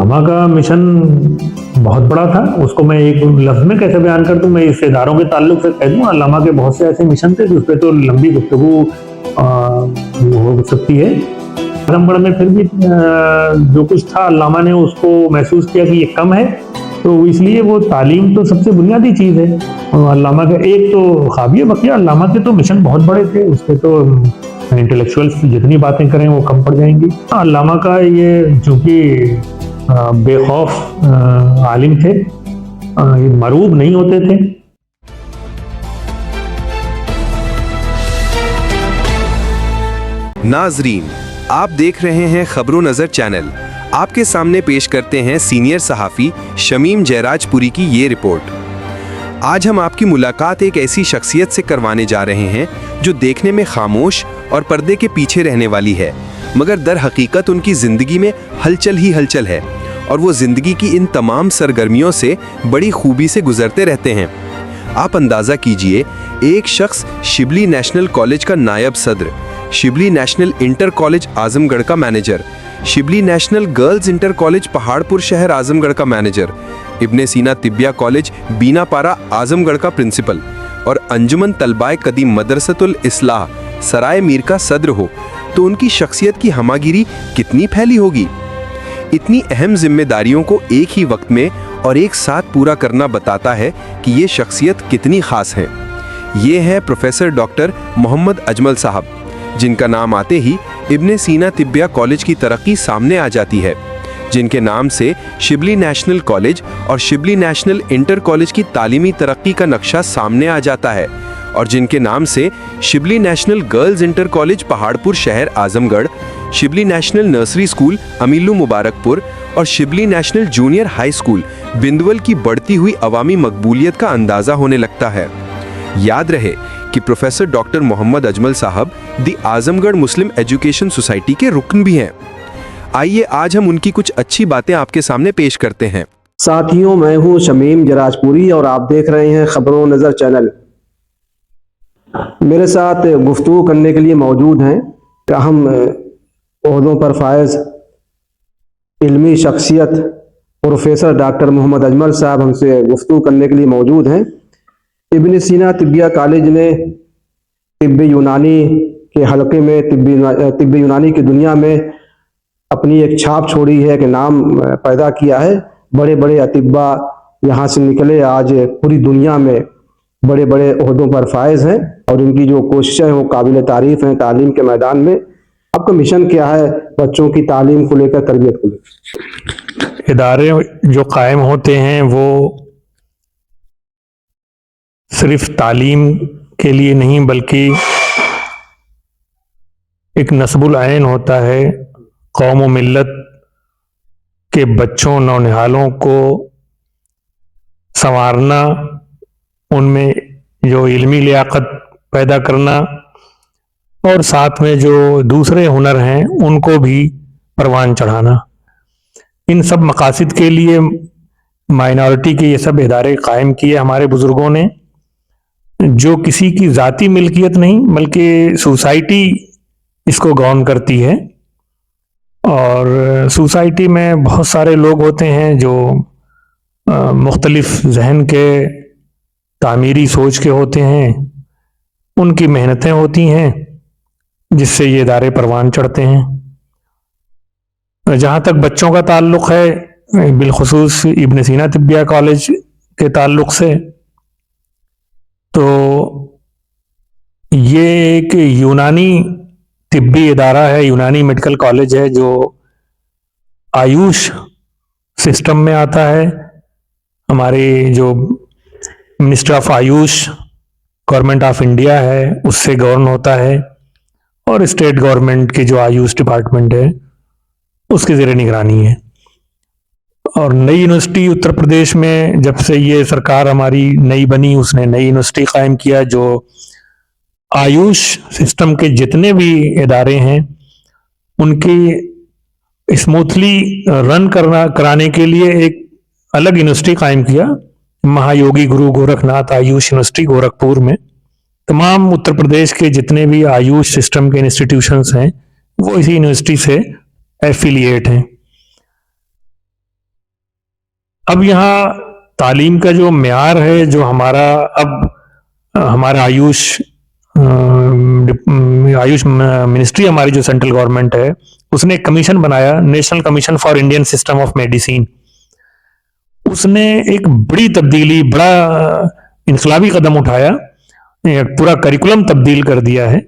अल्लामा का मिशन बहुत बड़ा था, उसको मैं एक लफ्ज में कैसे बयान कर दूं। मैं इस इदारों के ताल्लुक से कह दूं, अल्लामा के बहुत से ऐसे मिशन थे जिस पे तो लंबी गुफ्तगू हो सकती है। आजमगढ़ में फिर भी जो कुछ था, अल्लामा ने उसको महसूस किया कि ये कम है, तो इसलिए वो तालीम तो सबसे बुनियादी चीज़ है। अल्लामा का एक तो ख्वाब बकिया, अल्लामा के तो मिशन बहुत बड़े थे, उसके तो इंटेलेक्चुअल्स जितनी बातें करें वो कम पड़ जाएंगी। अल्लामा का ये चूंकि बेखौफ आलिम थे, ये मरूब नहीं होते थे। नाजरीन, आप देख रहे हैं खबरों नजर चैनल। आपके सामने पेश करते हैं सीनियर सहाफ़ी शमीम जयराजपुरी की ये रिपोर्ट। आज हम आपकी मुलाकात एक ऐसी शख्सियत से करवाने जा रहे हैं जो देखने में खामोश और पर्दे के पीछे रहने वाली है, मगर दर हकीकत उनकी ज़िंदगी में हलचल ही हलचल है और वो ज़िंदगी की इन तमाम सरगर्मियों से बड़ी खूबी से गुजरते रहते हैं। आप अंदाज़ा कीजिए, एक शख्स शिबली नेशनल कॉलेज का नायब सदर, Shibli national inter college Azamgarh का manager, Shibli national girls inter college Paharpur शहर आजमगढ़ का मैनेजर, इब्ने सीना तिब्बिया कॉलेज बीनापारा आजमगढ़ का प्रिंसिपल और अंजुमन तलबाए कदीम मदरसतुल इस्लाह सराय मीर का सदर हो, तो उनकी शख्सियत की हमागिरी कितनी फैली होगी। इतनी अहम जिम्मेदारियों को एक ही वक्त में और एक साथ पूरा करना बताता है कि ये शख्सियत कितनी खास है। ये हैं प्रोफेसर डॉक्टर मोहम्मद अजमल साहब, जिनका नाम आते ही इब्ने सीना तिब्बिया कॉलेज की तरक्की सामने आ जाती है, जिनके नाम से शिबली नेशनल कॉलेज और शिबली नेशनल इंटर कॉलेज की तालीमी तरक्की का नक्शा सामने आ जाता है, और जिनके नाम से Shibli national girls inter college Paharpur शहर Azamgarh, Shibli national nursery school Amilo Mubarakpur और Shibli national junior high school Bindwal की बढ़ती हुई अवामी मकबूलियत का अंदाज़ा होने लगता है। याद रहे कि प्रोफेसर डॉक्टर मोहम्मद अजमल साहब दी आजमगढ़ मुस्लिम एजुकेशन सोसाइटी के रुकन भी हैं। आइए आज हम उनकी कुछ अच्छी बातें आपके सामने पेश करते हैं। साथियों, मैं हूं शमीम जयराजपुरी और आप देख रहे हैं खबरों नजर चैनल। मेरे साथ गुफ्तगू करने के लिए मौजूद हैं अहम ओहदों पर फायज इल्मी शख्सियत प्रोफेसर डॉक्टर मोहम्मद अजमल साहब हमसे गुफ्तगू करने के लिए मौजूद हैं। इब्ने सीना तिब्बिया कॉलेज ने तिब्बी यूनानी के हलके में तिब्बी यूनानी की दुनिया में अपनी एक छाप छोड़ी है, कि नाम पैदा किया है। बड़े बड़े अतिब्बा यहाँ से निकले, आज पूरी दुनिया में बड़े बड़े ओहदों पर फायज हैं और इनकी जो कोशिशें हैं वो काबिल तारीफ हैं तालीम के मैदान में। आपका मिशन क्या है बच्चों की तालीम को लेकर, तरबियत को लेकर? इदारे जो कायम होते हैं वो सिर्फ तालीम के लिए नहीं, बल्कि एक नस्बुल आइन होता है। कौम व मिल्लत के बच्चों नौनिहालों को संवारना, उनमें जो इल्मी लियाकत पैदा करना और साथ में जो दूसरे हुनर हैं उनको भी परवान चढ़ाना, इन सब मकासद के लिए माइनॉरिटी के ये सब इदारे कायम किए हमारे बुजुर्गों ने, जो किसी की ज़ाती मिल्कियत नहीं बल्कि सोसाइटी इसको गवर्न करती है। और सोसाइटी में बहुत सारे लोग होते हैं जो मुख्तलिफ जहन के, तामीरी सोच के होते हैं, उनकी मेहनतें होती हैं जिससे ये इदारे परवान चढ़ते हैं। जहाँ तक बच्चों का ताल्लुक़ है, बिलखुसूस इब्ने सीना तिब्बिया कॉलेज के ताल्लुक़ से, तो ये एक यूनानी तिब्बी इदारा है, यूनानी मेडिकल कॉलेज है जो आयुष सिस्टम में आता है। हमारे जो minister of Ayush government of India है उससे गवर्न होता है, और स्टेट गवर्नमेंट की जो आयुष डिपार्टमेंट है उसके ज़ेरे निगरानी है। और नई यूनिवर्सिटी उत्तर प्रदेश में जब से ये सरकार हमारी नई बनी, उसने नई यूनिवर्सिटी कायम किया जो आयुष सिस्टम के जितने भी इदारे हैं उनकी स्मूथली रन कराने के लिए एक अलग यूनिवर्सिटी कायम किया, महायोगी गुरु गोरखनाथ आयुष यूनिवर्सिटी गोरखपुर में। तमाम उत्तर प्रदेश के जितने भी आयुष सिस्टम के इंस्टीट्यूशंस हैं वो इसी यूनिवर्सिटी से एफिलिएट हैं। अब यहाँ तालीम का जो म्यार है, जो हमारा अब हमारा आयुष मिनिस्ट्री हमारी जो सेंट्रल गवर्नमेंट है, उसने एक कमीशन बनाया, national commission for Indian system of medicine. उसने एक बड़ी तब्दीली, बड़ा इनकलाबी कदम उठाया, एक पूरा करिकुलम तब्दील कर दिया है,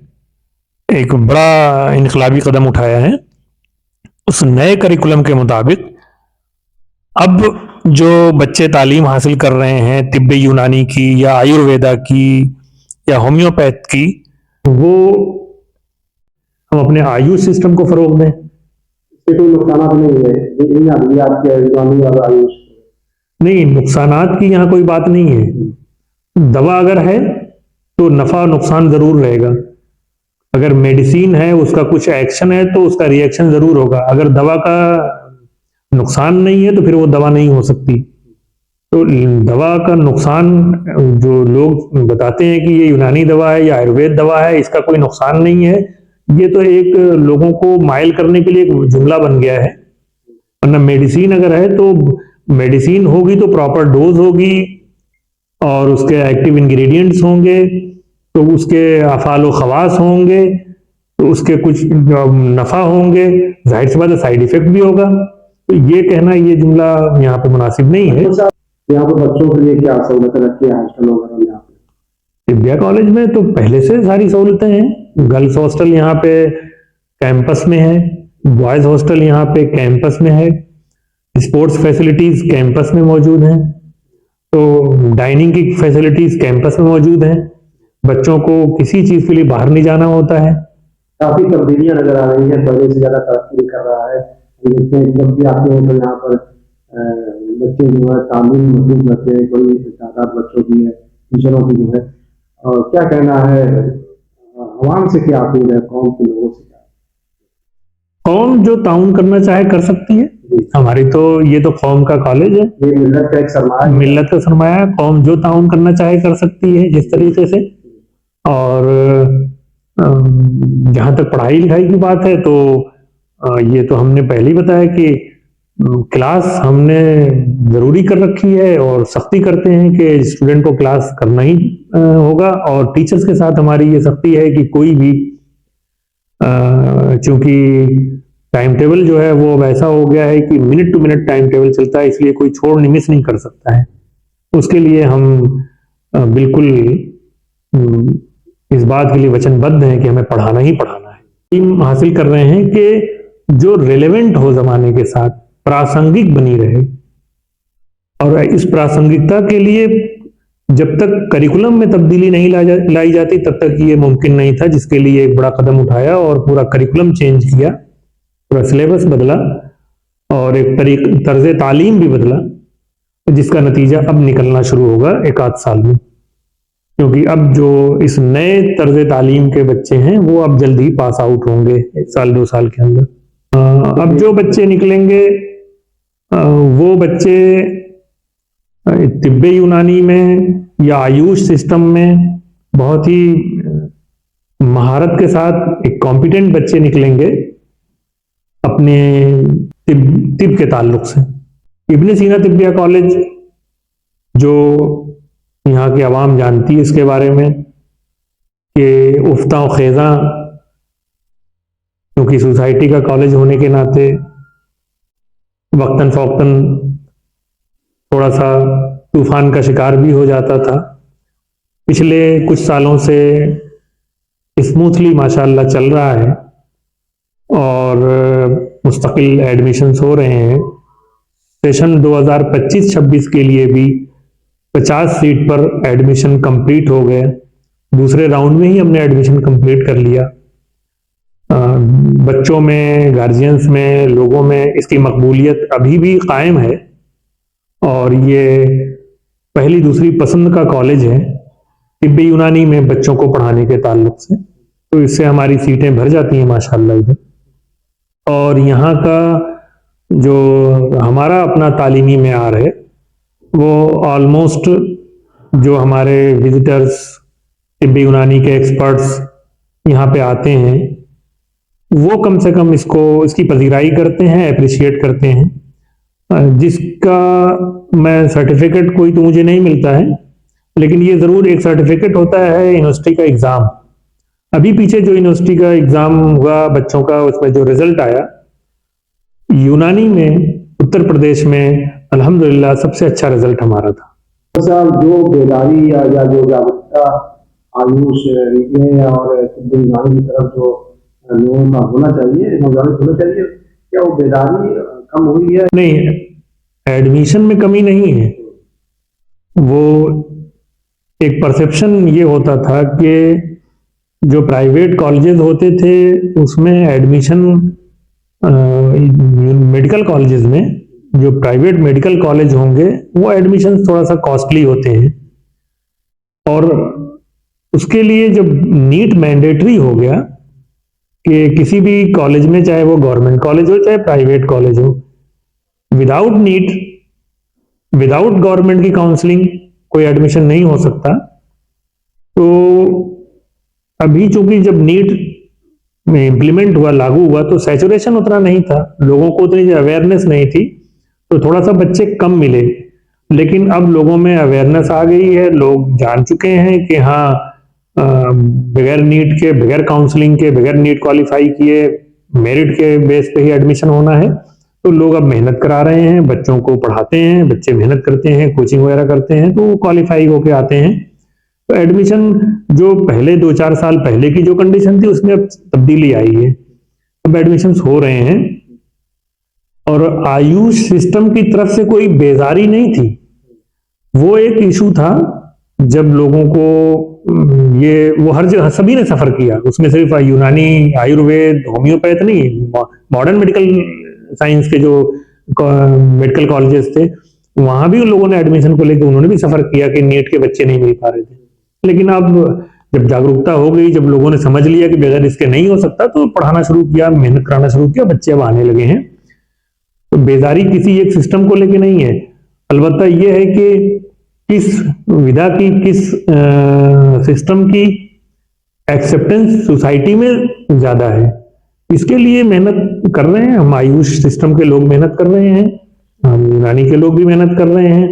एक बड़ा इनकलाबी कदम उठाया है। उस नए करिकुलम के मुताबिक अब जो बच्चे तालीम हासिल कर रहे हैं तिब्बे यूनानी की या आयुर्वेदा की या होम्योपैथ की, वो हम अपने आयुष सिस्टम को फरोग दें। इससे कोई नुकसान नहीं है आपके यूनानी और आयुष? नहीं, नुकसानात की यहाँ कोई बात नहीं है। दवा अगर है तो नफा नुकसान जरूर रहेगा। अगर मेडिसिन है, उसका कुछ एक्शन है तो उसका रिएक्शन जरूर होगा। अगर दवा का नुकसान नहीं है तो फिर वो दवा नहीं हो सकती। तो दवा का नुकसान, जो लोग बताते हैं कि ये यूनानी दवा है या आयुर्वेद दवा है, इसका कोई नुकसान नहीं है, ये तो एक लोगों को माइल करने के लिए एक जुमला बन गया है। वरना मेडिसिन अगर है तो मेडिसिन होगी तो प्रॉपर डोज होगी और उसके एक्टिव इंग्रेडिएंट्स होंगे, तो उसके अफालो खवास होंगे, तो उसके कुछ नफा होंगे, जाहिर सी बात है साइड इफेक्ट भी होगा। तो ये कहना, ये जुमला यहाँ पे मुनासिब नहीं है। यहाँ पर बच्चों के लिए क्या सहूलतें रखी है हॉस्टल वगैरह यहाँ पे? तिब्बिया कॉलेज में तो पहले से सारी सहूलतें हैं। गर्ल्स हॉस्टल यहाँ पे कैंपस में है, बॉयज हॉस्टल यहाँ पे कैंपस में है, स्पोर्ट्स फैसिलिटीज कैंपस में मौजूद हैं, तो डाइनिंग की फैसिलिटीज कैंपस में मौजूद हैं। बच्चों को किसी चीज के लिए बाहर नहीं जाना होता है। काफी तब्दीलियां नजर आ रही हैं, पहले से ज्यादा तरक्की कर रहा है। जब भी आते हैं तो यहाँ पर बच्चे जो है तालीम मजबूत करते हैं, बड़ी तादाद बच्चों की है, टीचरों की जो है। और क्या कहना है, अवाम से क्या अपील है, कौम के लोगों से क्या? कौम जो ताउन करना चाहे कर सकती है। हमारी तो ये तो कौम का कॉलेज है, ये मिल्लत का एक सरमाया, मिल्लत का सरमाया है। कौम जो ताउन करना चाहे कर सकती है जिस तरीके से। और जहां तक पढ़ाई लिखाई की बात है तो ये तो हमने पहले ही बताया कि क्लास हमने जरूरी कर रखी है और सख्ती करते हैं कि स्टूडेंट को क्लास करना ही होगा। और टीचर्स के साथ हमारी ये सख्ती है कि कोई भी, चूंकि टाइम टेबल जो है वो वैसा हो गया है कि minute to minute time table चलता है, इसलिए कोई छोड़ मिस नहीं कर सकता है। उसके लिए हम बिल्कुल इस बात के लिए वचनबद्ध हैं कि हमें पढ़ाना ही पढ़ाना है। हम हासिल कर रहे हैं कि जो रिलेवेंट हो जमाने के साथ, प्रासंगिक बनी रहे। और इस प्रासंगिकता के लिए जब तक करिकुलम में तब्दीली नहीं लाई जाती तब तक ये मुमकिन नहीं था, जिसके लिए एक बड़ा कदम उठाया और पूरा करिकुलम चेंज किया, पूरा सिलेबस बदला और एक तर्ज तालीम भी बदला, जिसका नतीजा अब निकलना शुरू होगा एक आध साल में। क्योंकि अब जो इस नए तर्ज तालीम के बच्चे हैं वो अब जल्दी ही पास आउट होंगे, 1 साल 2 साल के अंदर। अब जो बच्चे निकलेंगे वो बच्चे तिब्बे यूनानी में या आयुष सिस्टम में बहुत ही महारत के साथ एक कॉम्पिटेंट बच्चे निकलेंगे अपने तिब के ताल्लुक से। इब्ने सीना तिब्बिया कॉलेज, जो यहाँ की आवाम जानती है इसके बारे में कि उफ्ता खेजा, क्योंकि सोसाइटी का कॉलेज होने के नाते वक्तन फौक्तन थोड़ा सा तूफान का शिकार भी हो जाता था। पिछले कुछ सालों से स्मूथली माशाल्लाह चल रहा है और मुस्तकिल एडमिशन्स हो रहे हैं। सेशन 2025-26 के लिए भी 50 सीट पर एडमिशन कंप्लीट हो गए। दूसरे राउंड में ही हमने एडमिशन कंप्लीट कर लिया। बच्चों में, गार्जियंस में, लोगों में इसकी मकबूलियत अभी भी कायम है और ये पहली दूसरी पसंद का कॉलेज है तिब्बे यूनानी में बच्चों को पढ़ाने के ताल्लुक से। तो इससे हमारी सीटें भर जाती हैं माशाल्लाह इधर। और यहाँ का जो हमारा अपना तालीमी मेयार है वो ऑलमोस्ट, जो हमारे विजिटर्स, तिब्बे यूनानी के एक्सपर्ट्स यहाँ पे आते हैं, वो कम से कम इसकी पजीराई करते हैं, अप्रिशिएट करते हैं। जिसका मैं सर्टिफिकेट कोई तो मुझे नहीं मिलता है, लेकिन ये ज़रूर एक सर्टिफिकेट होता है यूनिवर्सिटी का एग्ज़ाम। अभी पीछे जो यूनिवर्सिटी का एग्ज़ाम हुआ बच्चों का, उसमें जो रिजल्ट आया यूनानी में उत्तर प्रदेश में, अल्हम्दुलिल्लाह सबसे अच्छा रिजल्ट हमारा था। साहब, जो बेदारी या जो जागरूकता आयुष में और यूनानी की तरफ जो लोगों का होना चाहिए, नौजवान होना चाहिए, क्या वो बेदारी कम हुई है? नहीं, एडमिशन में कमी नहीं है। वो एक परसेप्शन ये होता था कि जो प्राइवेट कॉलेजेस होते थे उसमें एडमिशन, मेडिकल कॉलेजेस में जो प्राइवेट मेडिकल कॉलेज होंगे वो एडमिशन थोड़ा सा कॉस्टली होते हैं, और उसके लिए जब नीट मैंडेटरी हो गया कि किसी भी कॉलेज में, चाहे वो गवर्नमेंट कॉलेज हो चाहे प्राइवेट कॉलेज हो, विदाउट नीट, विदाउट गवर्नमेंट की काउंसलिंग कोई एडमिशन नहीं हो सकता। तो अभी चूंकि जब नीट में इम्प्लीमेंट हुआ, लागू हुआ, तो सैचुरेशन उतना नहीं था, लोगों को उतनी अवेयरनेस नहीं थी, तो थोड़ा सा बच्चे कम मिले। लेकिन अब लोगों में अवेयरनेस आ गई है, लोग जान चुके हैं कि हाँ, बगैर नीट के, बगैर काउंसलिंग के, बगैर नीट क्वालिफाई किए मेरिट के बेस पे ही एडमिशन होना है। तो लोग अब मेहनत करा रहे हैं, बच्चों को पढ़ाते हैं, बच्चे मेहनत करते हैं, कोचिंग वगैरह करते हैं, तो वो क्वालिफाई होके आते हैं। तो एडमिशन जो पहले 2-4 साल पहले की जो कंडीशन थी उसमें अब तब्दीली आई है, अब एडमिशन हो रहे हैं। और आयुष सिस्टम की तरफ से कोई बेजारी नहीं थी, वो एक इशू था जब लोगों को वो हर जगह सभी ने सफर किया, उसमें सिर्फ यूनानी, आयुर्वेद, होम्योपैथ नहीं, मॉडर्न मेडिकल साइंस के जो मेडिकल कॉलेजेस थे वहां भी उन लोगों ने एडमिशन को लेकर उन्होंने भी सफर किया कि नीट के बच्चे नहीं मिल पा रहे थे। लेकिन अब जब जागरूकता हो गई, जब लोगों ने समझ लिया कि बगैर इसके नहीं हो सकता, तो पढ़ाना शुरू किया, मेहनत कराना शुरू किया, बच्चे अब आने लगे हैं। तो बेजारी किसी एक सिस्टम को लेके नहीं है, अलबत्ता ये है कि किस विधा की, किस सिस्टम की एक्सेप्टेंस सोसाइटी में ज्यादा है, इसके लिए मेहनत कर रहे हैं हम। आयुष सिस्टम के लोग मेहनत कर रहे हैं, हम यूनानी के लोग भी मेहनत कर रहे हैं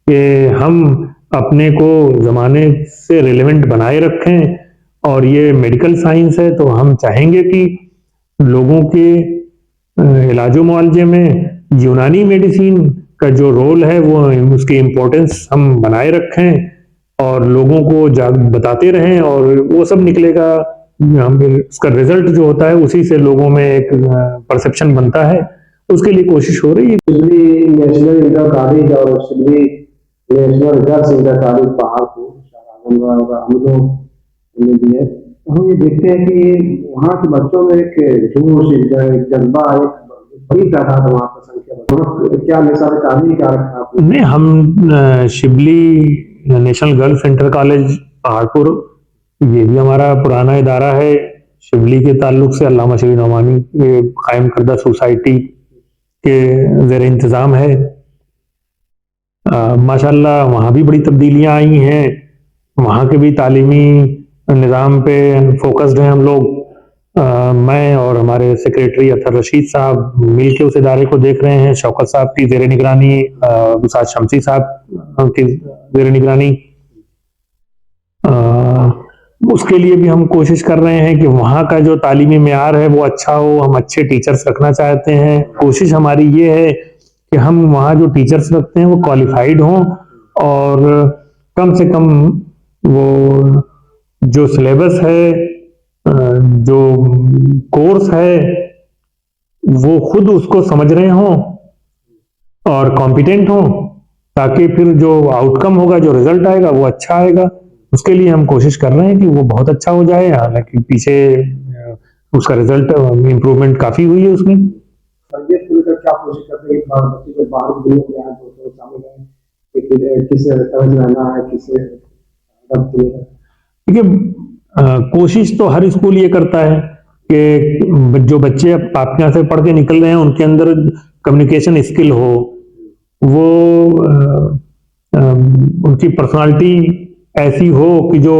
कि हम अपने को जमाने से रिलेवेंट बनाए रखें। और ये मेडिकल साइंस है, तो हम चाहेंगे कि लोगों के इलाजो मुआवजे में यूनानी मेडिसिन का जो रोल है वो, उसकी इम्पोर्टेंस हम बनाए रखें और लोगों को बताते रहें, और वो सब निकलेगा, उसका रिजल्ट जो होता है उसी से लोगों में एक परसेप्शन बनता है। उसके लिए कोशिश हो रही है। शिबली नेशनल इंटर कॉलेज और Shibli national girls inter college Paharpur हम लोग भी है, तो हम ये देखते हैं कि वहाँ के बच्चों में एक जोश, एक जज्बा, एक बड़ी तादाद वहाँ पर संख्या। क्या निसार कॉलेज क्या रखा आपने? नहीं, हम Shibli national girls inter college Paharpur, ये भी हमारा पुराना इदारा है, शिबली के ताल्लुक से अल्लामा शबीर नोमानी ये कायम करदा सोसाइटी के ज़ेर इंतज़ाम है। माशाल्लाह वहाँ भी बड़ी तब्दीलियाँ आई हैं, वहाँ के भी तालीमी निज़ाम पे फोकस्ड हैं हम लोग। मैं और हमारे सेक्रेटरी अतर रशीद साहब मिल के उस इदारे को देख रहे हैं, शौकत साहब की ज़ेर निगरानी, उस्ताद शमसी साहब की ज़ेर निगरानी। उसके लिए भी हम कोशिश कर रहे हैं कि वहाँ का जो तालीमी मेयार है वो अच्छा हो, हम अच्छे टीचर्स रखना चाहते हैं। कोशिश हमारी ये है कि हम वहाँ जो टीचर्स रखते हैं वो क्वालिफाइड हों, और कम से कम वो जो सिलेबस है, जो कोर्स है, वो खुद उसको समझ रहे हों और कॉम्पिटेंट हों, ताकि फिर जो आउटकम होगा, जो रिजल्ट आएगा वो अच्छा आएगा। उसके लिए हम कोशिश कर रहे हैं कि वो बहुत अच्छा हो जाए। हालांकि पीछे उसका रिजल्ट इम्प्रूवमेंट काफी हुई है उसमें। क्या कोशिश करते हैं बच्चे को बाहर की दुनिया में आए, दोस्तों के सामने गए, किसे समझ रहना है, किसे देखिए, कोशिश तो हर स्कूल ये करता है कि जो बच्चे आपके यहाँ से पढ़ के निकल रहे हैं उनके अंदर कम्युनिकेशन स्किल हो, वो उनकी पर्सनालिटी ऐसी हो कि जो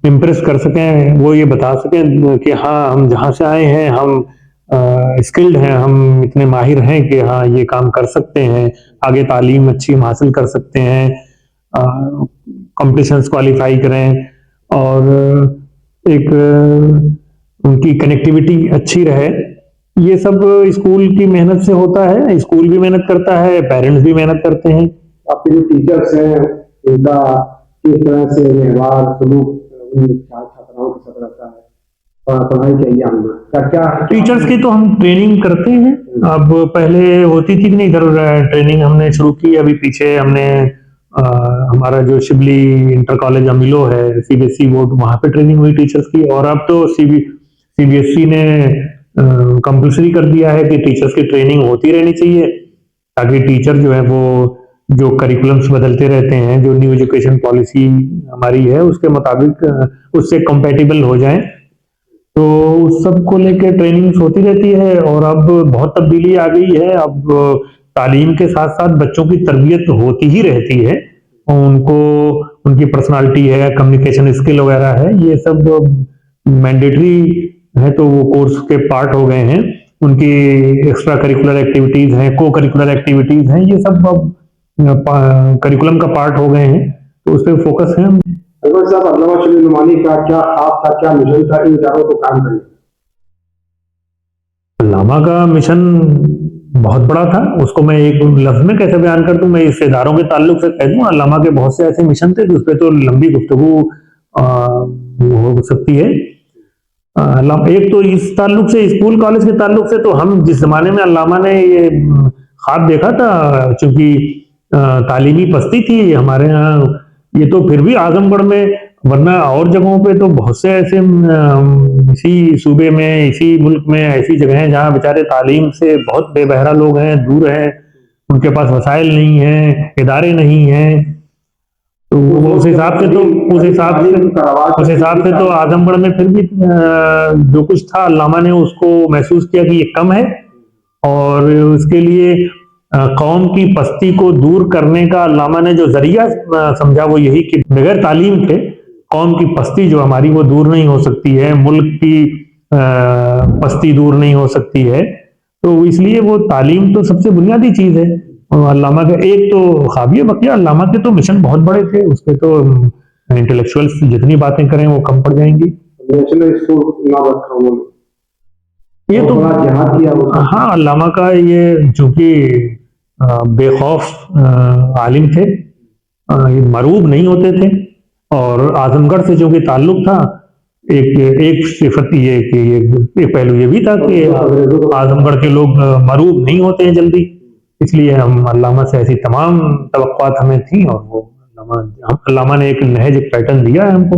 इम्प्रेस कर सकें, वो ये बता सकें कि हाँ, हम जहाँ से आए हैं, हम स्किल्ड हैं, हम इतने माहिर हैं कि हाँ ये काम कर सकते हैं, आगे तालीम अच्छी हम हासिल कर सकते हैं, कॉम्पिटिशन्स क्वालिफाई करें और एक उनकी कनेक्टिविटी अच्छी रहे। ये सब स्कूल की मेहनत से होता है, स्कूल भी मेहनत करता है, पेरेंट्स भी मेहनत करते हैं। आपके जो टीचर्स हैं उनका किस तरह से व्यवहार सलूक उन छात्राओं के साथ रहता है, पढ़ाई के एग्जाम में क्या टीचर्स की तो हम ट्रेनिंग करते हैं। अब पहले होती थी कि नहीं, इधर ट्रेनिंग हमने शुरू की, अभी पीछे हमने हमारा जो शिबली इंटर कॉलेज अमिलो है सीबीएसई बोर्ड, वहां पे ट्रेनिंग हुई टीचर्स की। और अब तो सीबीएसई ने कंपल्सरी कर दिया है कि टीचर्स की ट्रेनिंग होती रहनी चाहिए, ताकि टीचर जो है वो जो करिकुलम्स बदलते रहते हैं, जो न्यू एजुकेशन पॉलिसी हमारी है उसके मुताबिक उससे कंपैटिबल हो जाएं। तो उस सब को लेके ट्रेनिंग्स होती रहती है। और अब बहुत तब्दीली आ गई है, अब तालीम के साथ साथ बच्चों की तरबियत होती ही रहती है, उनको उनकी पर्सनालिटी है, कम्युनिकेशन स्किल वगैरह है, ये सब मैंडेटरी है, तो वो कोर्स के पार्ट हो गए हैं। उनकी एक्स्ट्रा करिकुलर एक्टिविटीज हैं, को करिकुलर एक्टिविटीज हैं, ये सब अब करिकुलम का पार्ट हो गए हैं, तो उस पर फोकस है। अकबर साहब, अल्लामा शबीर नुमानी का क्या ख्वाब था, क्या मिशन था इन इदारों को काम करने? अल्लामा का मिशन बहुत बड़ा था, उसको मैं एक लफ्ज में कैसे बयान कर दूं। मैं इस इदारों के ताल्लुक से कह दूं, अल्लामा के बहुत से ऐसे मिशन थे जिस पे तो लंबी गुफ्तगू हो सकती है। एक तो इस ताल्लुक से, स्कूल कॉलेज के ताल्लुक से, तो हम जिस जमाने में अल्लामा ने ये ख्वाब देखा था, चूंकि तालीमी पस्ती थी हमारे यहाँ, ये तो फिर भी आजमगढ़ में, वरना और जगहों पे तो बहुत से ऐसे इसी सूबे में, इसी मुल्क में ऐसी जगह हैं जहाँ बेचारे तालीम से बहुत बेबहरा लोग हैं, दूर हैं, उनके पास वसाइल नहीं हैं, इदारे नहीं हैं। तो उस हिसाब से तो आजमगढ़ में फिर भी जो कुछ था, अल्लामा ने उसको महसूस किया कि ये कम है, और उसके लिए कौम की पस्ती को दूर करने का अल्लामा ने जो जरिया समझा वो यही कि बगैर तालीम के कौम की पस्ती जो हमारी वो दूर नहीं हो सकती है, मुल्क की पस्ती दूर नहीं हो सकती है। तो इसलिए वो तालीम तो सबसे बुनियादी चीज है। अल्लामा का एक तो ख्वाब ये, बाकी अल्लामा के तो मिशन बहुत बड़े थे, उसके तो इंटेलेक्चुअल्स जितनी बातें करें वो कम पड़ जाएंगी। ये तो जहाद किया। हाँ, अल्लामा का ये चूंकि बेखौफ आलिम थे, ये मरूब नहीं होते थे, और आजमगढ़ से चूंकि ताल्लुक था, एक सिफत ये कि एक पहलू ये भी था कि आजमगढ़ के लोग मरूब नहीं होते हैं जल्दी, इसलिए हम अल्लामा से ऐसी तमाम तवक्कुआत हमें थी, और वो अल्लामा ने एक नहज, एक पैटर्न दिया है हमको।